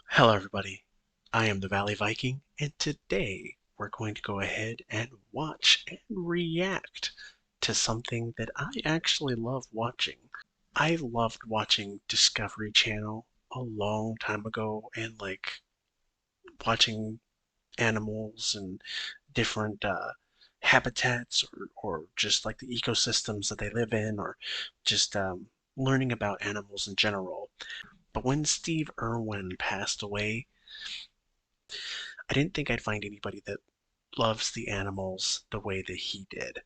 Hello, everybody. I am the Valley Viking, and today we're going to go ahead and watch and react to something that I actually love watching. I loved watching Discovery Channel a long time ago and watching animals and different habitats or just like the ecosystems that they live in or just learning about animals in general. But when Steve Irwin passed away, I didn't think I'd find anybody that loves the animals the way that he did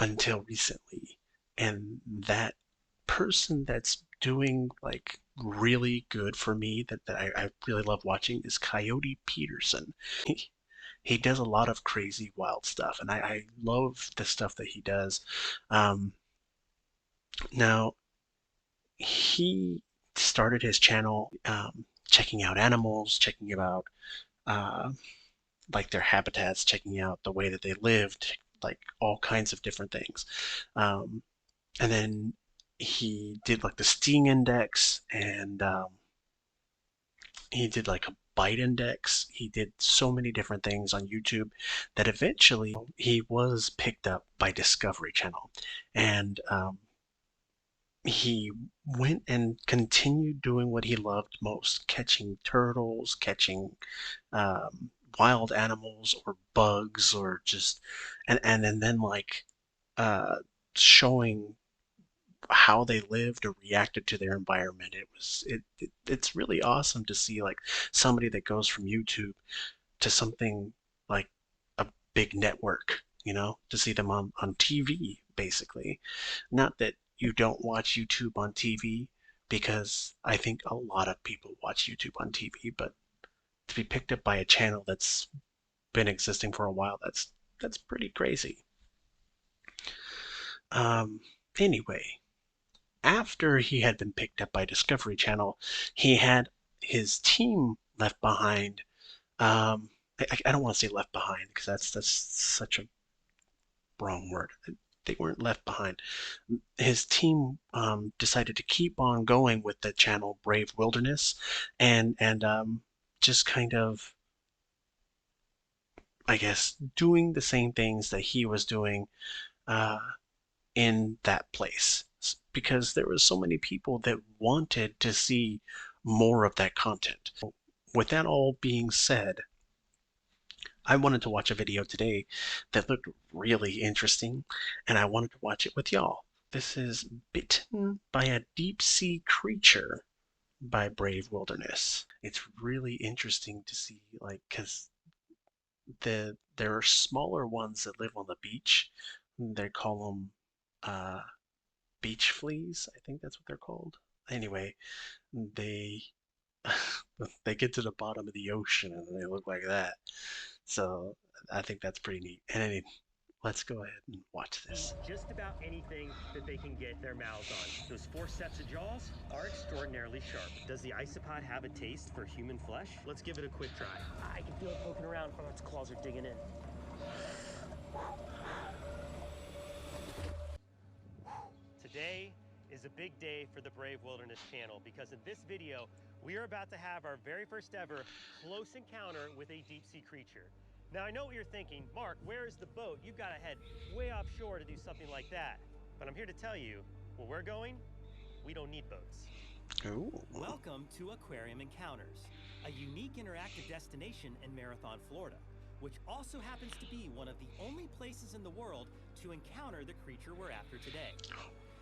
until recently. And that person that's doing like really good for me that I really love watching is Coyote Peterson. He, he does a lot of crazy wild stuff, and I love the stuff that he does. Um, now, he started his channel checking out animals, checking about uh, like their habitats, checking out the way that they lived, like all kinds of different things. Um, and then he did like the sting index, and he did like a bite index. He did so many different things on YouTube that eventually he was picked up by Discovery Channel. And he went and continued doing what he loved most, catching turtles, catching um, wild animals or bugs or just and then like uh, showing how they lived or reacted to their environment. It's really awesome to see like somebody that goes from YouTube to something like a big network, to see them on TV basically. Not that you don't watch YouTube on TV, because I think a lot of people watch YouTube on TV, but to be picked up by a channel that's been existing for a while, that's pretty crazy. Um, anyway, after he had been picked up by Discovery Channel, he had his team left behind. Um, I don't want to say left behind because that's such a wrong word. They weren't left behind. His team decided to keep on going with the channel Brave Wilderness, and just kind of, I guess, doing the same things that he was doing uh, in that place, because there was so many people that wanted to see more of that content. With that all being said, I wanted to watch a video today that looked really interesting, and I wanted to watch it with y'all. This is Bitten by a Deep Sea Creature by Brave Wilderness. It's really interesting to see, like, because there are smaller ones that live on the beach. They call them beach fleas. I think that's what they're called. Anyway, they they get to the bottom of the ocean and they look like that. So I think that's pretty neat. And anyway, let's go ahead and watch this. Just about anything that they can get their mouths on. Those 4 sets of jaws are extraordinarily sharp. Does the isopod have a taste for human flesh? Let's give it a quick try. I can feel it poking around. Oh, its claws are digging in. Today is a big day for the Brave Wilderness channel because in this video, we are about to have our very first ever close encounter with a deep sea creature. Now, I know what you're thinking, Mark, where is the boat? You've got to head way offshore to do something like that. But I'm here to tell you, where we're going, we don't need boats. Ooh. Welcome to Aquarium Encounters, a unique interactive destination in Marathon, Florida, which also happens to be one of the only places in the world to encounter the creature we're after today.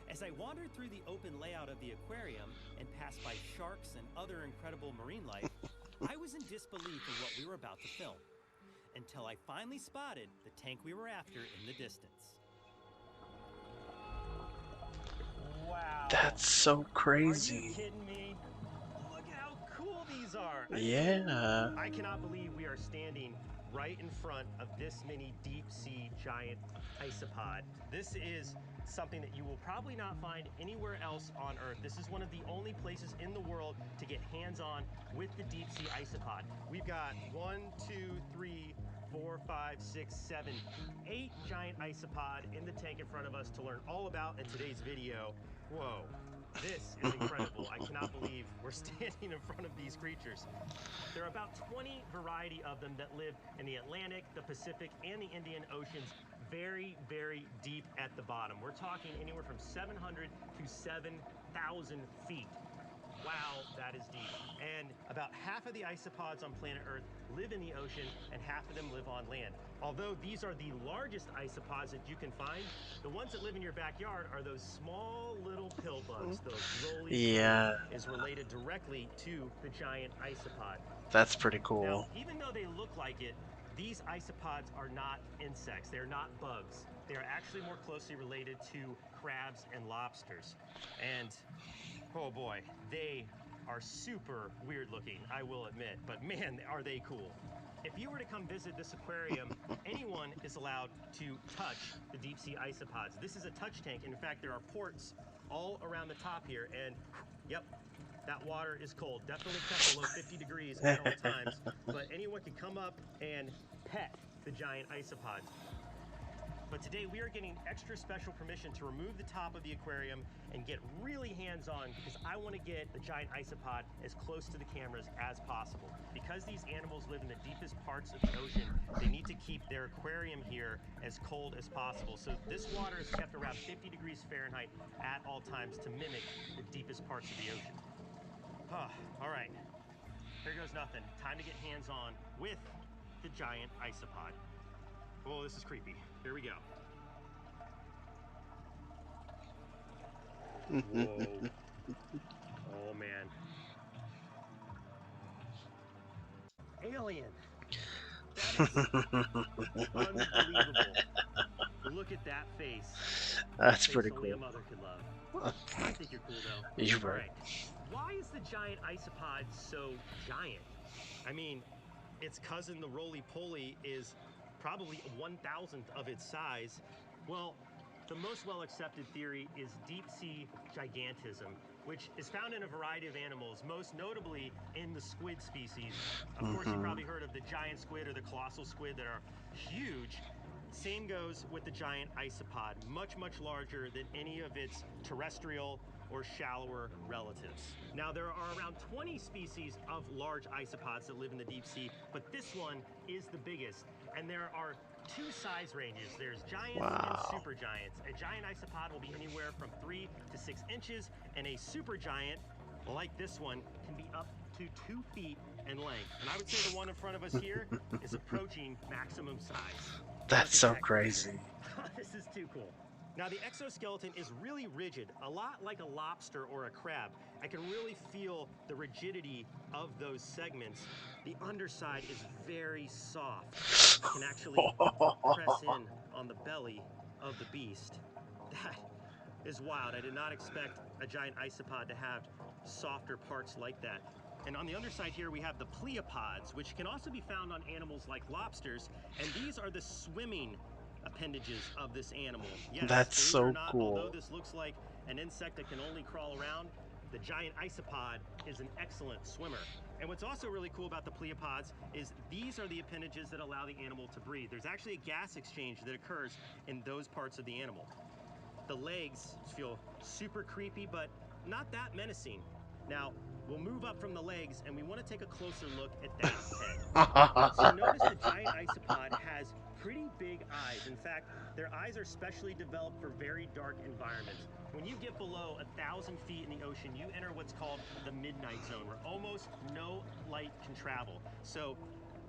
As I wandered through the open layout of the aquarium and passed by sharks and other incredible marine life, I was in disbelief of what we were about to film, until I finally spotted the tank we were after in the distance. Wow. That's so Are you crazy. kidding me? Look at how cool these are. Yeah. I cannot believe we are standing right in front of this mini deep sea giant isopod. This is something that you will probably not find anywhere else on Earth. This is one of the only places in the world to get hands-on with the deep sea isopod. We've got 1, 2, 3, 4, 5, 6, 7, 8 giant isopod in the tank in front of us to learn all about in today's video. Whoa. This is incredible. I cannot believe we're We're standing in front of these creatures. There are about 20 variety of them that live in the Atlantic, the Pacific, and the Indian Oceans, very, very deep at the bottom. We're talking anywhere from 700 to 7,000 feet. Wow, that is deep. And about half of the isopods on planet Earth live in the ocean and half of them live on land. Although these are the largest isopods that you can find, the ones that live in your backyard are those small little pill bugs. Those Yeah, is related directly to the giant isopod. that's pretty Now, cool. even though they look like it, these isopods are not insects. They're not bugs. They're actually more closely related to crabs and lobsters. And oh boy, they are super weird looking, I will admit, but man, are they cool. If you were to come visit this aquarium, anyone is allowed to touch the deep sea isopods. This is a touch tank. In fact, there are ports all around the top here, and yep, that water is cold. Definitely kept below 50 degrees at all times, but anyone can come up and pet the giant isopods. But today we are getting extra special permission to remove the top of the aquarium and get really hands-on because I want to get the giant isopod as close to the cameras as possible. Because these animals live in the deepest parts of the ocean, they need to keep their aquarium here as cold as possible. So this water is kept around 50 degrees Fahrenheit at all times to mimic the deepest parts of the ocean. All right, here goes nothing. Time to get hands-on with the giant isopod. Oh, this is creepy. Here we go. Whoa. Oh, man. Alien. That is unbelievable. Look at that face. That's Face pretty only a cool. mother could love. I think you're cool, though. You're All right. right. Why is the giant isopod so giant? I mean, its cousin, the roly-poly, is probably 1,000th of its size. Well, the most well-accepted theory is deep-sea gigantism, which is found in a variety of animals, most notably in the squid species. Of course, you probably heard of the giant squid or the colossal squid that are huge. Same goes with the giant isopod, much, much larger than any of its terrestrial or shallower relatives. Now, there are around 20 species of large isopods that live in the deep sea, but this one is the biggest. And there are two size ranges. There's giants and Wow. supergiants. A giant isopod will be anywhere from 3 to 6 inches, and a supergiant, like this one, can be up to 2 feet in length. And I would say the one in front of us here is approaching maximum size. That's so crazy. This is too cool. Now, the exoskeleton is really rigid, a lot like a lobster or a crab. I can really feel the rigidity of those segments. The underside is very soft. I can actually press in on the belly of the beast. That is wild. I did not expect a giant isopod to have softer parts like that. And on the underside here, we have the pleopods, which can also be found on animals like lobsters. And these are the swimming appendages of this animal. Yes, That's believe it or so not, cool. although this looks like an insect that can only crawl around, the giant isopod is an excellent swimmer. And what's also really cool about the pleopods is these are the appendages that allow the animal to breathe. There's actually a gas exchange that occurs in those parts of the animal. The legs feel super creepy, but not that menacing. Now, we'll move up from the legs, and we want to take a closer look at that head. So notice the giant isopod has pretty big eyes. In fact, their eyes are specially developed for very dark environments. When you get below 1,000 feet in the ocean, you enter what's called the midnight zone, where almost no light can travel. So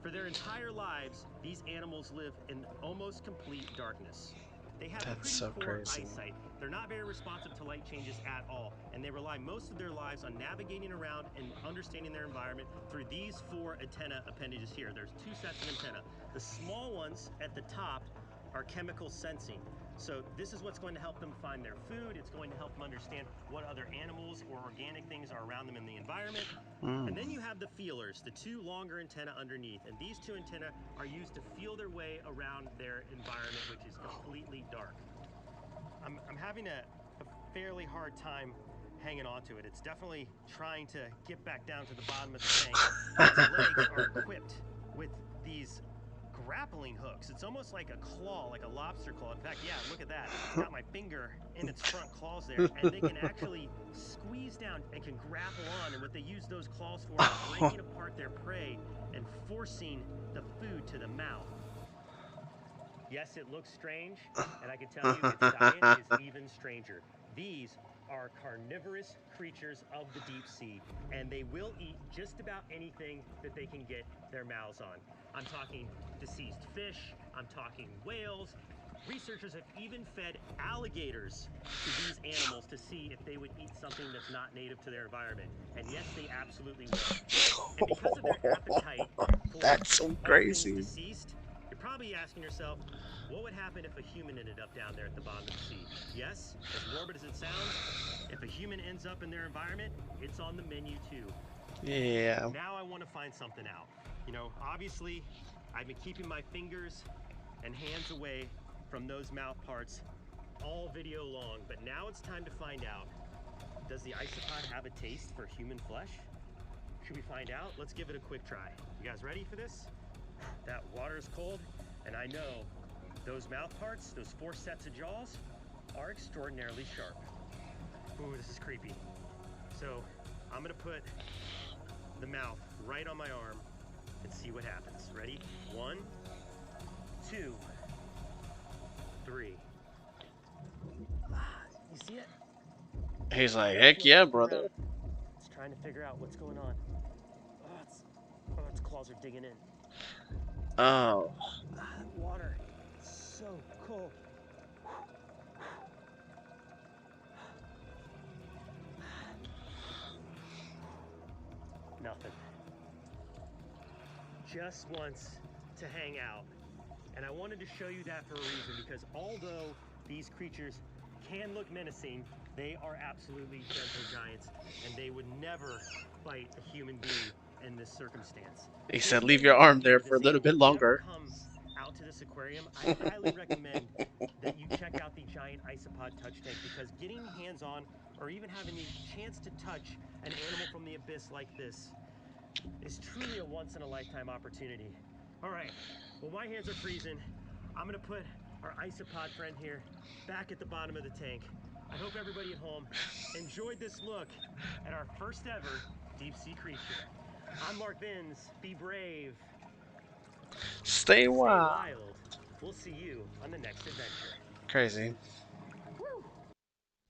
for their entire lives, these animals live in almost complete darkness. They have That's pretty so poor crazy. eyesight. They're not very responsive to light changes at all, and they rely most of their lives on navigating around and understanding their environment through these 4 antenna appendages here. There's 2 sets of antenna. The small ones at the top are chemical sensing. So this is what's going to help them find their food. It's going to help them understand what other animals or organic things are around them in the environment. And then you have the feelers, the 2 longer antennae underneath. And these 2 antennae are used to feel their way around their environment, which is completely dark. I'm having a fairly hard time hanging on to it. It's definitely trying to get back down to the bottom of the tank. Its legs are equipped with these grappling hooks. It's almost like a claw, like a lobster claw. In fact, yeah, look at that. It's got my finger in its front claws there, and they can actually squeeze down and can grapple on. And what they use those claws for is breaking apart their prey and forcing the food to the mouth. Yes, it looks strange, and I can tell you its diet is even stranger. These are carnivorous creatures of the deep sea, and they will eat just about anything that they can get their mouths on. I'm talking deceased fish, I'm talking whales. Researchers have even fed alligators to these animals to see if they would eat something that's not native to their environment. And yes, they absolutely will. And because of their appetite for That's so all things crazy. deceased, you're probably asking yourself, what would happen if a human ended up down there at the bottom of the sea? Yes, as morbid as it sounds, if a human ends up in their environment, it's on the menu too. Yeah. Now I want to find something out. You know, obviously, I've been keeping my fingers and hands away from those mouth parts all video long, but now it's time to find out, does the isopod have a taste for human flesh? Should we find out? Let's give it a quick try. You guys ready for this? That water is cold, and I know those mouth parts, those 4 sets of jaws, are extraordinarily sharp. Ooh, this is creepy. So I'm gonna put the mouth right on my arm and see what happens. Ready? 1, 2, 3. You see it? He's like, heck yeah, brother. It's trying to figure out what's going on. Its claws are digging in. Oh. That water, it's so cold. Nothing. Just wants to hang out. And I wanted to show you that for a reason, because although these creatures can look menacing, they are absolutely gentle giants, and they would never bite a human being in this circumstance. He So said, if you leave ever your get to arm be there a for a little visitor, bit if you ever longer. come out to this aquarium, I highly recommend that you check out the giant isopod touch tank, because getting hands on or even having the chance to touch an animal from the abyss like this is truly a once-in-a-lifetime opportunity. All right, well, my hands are freezing. I'm gonna put our isopod friend here back at the bottom of the tank. I hope everybody at home enjoyed this look at our first ever deep sea creature. I'm Mark Vins. Be brave. Stay Stay wild. wild. We'll see you on the next adventure. Crazy.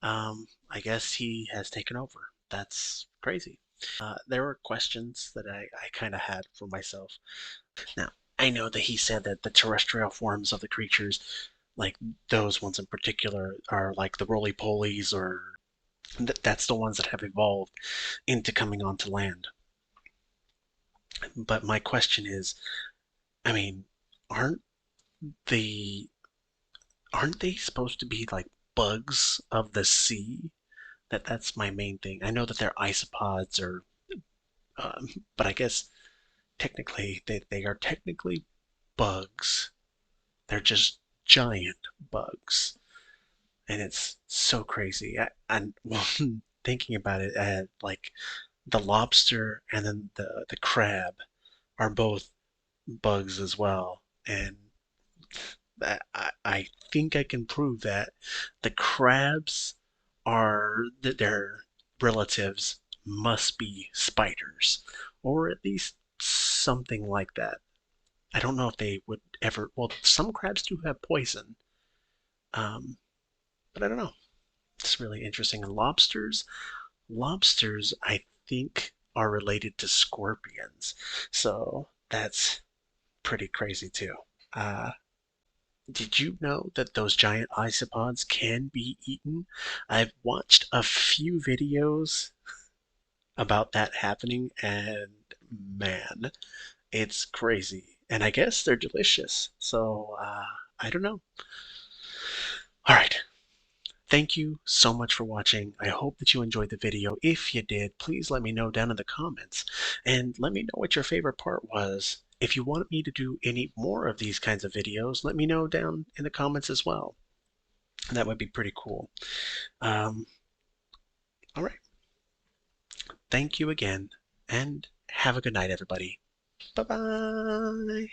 I guess he has taken over. That's crazy. There were questions that I kind of had for myself. Now, I know that he said that the terrestrial forms of the creatures, like those ones in particular, are like the roly-polies, or that's the ones that have evolved into coming onto land. But my question is, I mean, aren't the aren't they supposed to be like bugs of the sea? That's my main thing. I know that they're isopods, or but I guess technically they are technically bugs. They're just giant bugs, and it's so crazy. And well, thinking about it, like the lobster and then the crab are both bugs as well, and I think I can prove that the crabs are that their relatives must be spiders, or at least something like that. I don't know if they would ever. Well, some crabs do have poison, um, but I don't know. It's really interesting. And lobsters, I think, are related to scorpions, so that's pretty crazy too. Uh, Did you know that those giant isopods can be eaten? I've watched a few videos about that happening, and man, it's crazy. And I guess they're delicious. So, I don't know. All right. Thank you so much for watching. I hope that you enjoyed the video. If you did, please let me know down in the comments. And let me know what your favorite part was. If you want me to do any more of these kinds of videos, let me know down in the comments as well. That would be pretty cool. Um, all right. Thank you again, and have a good night, everybody. Bye bye.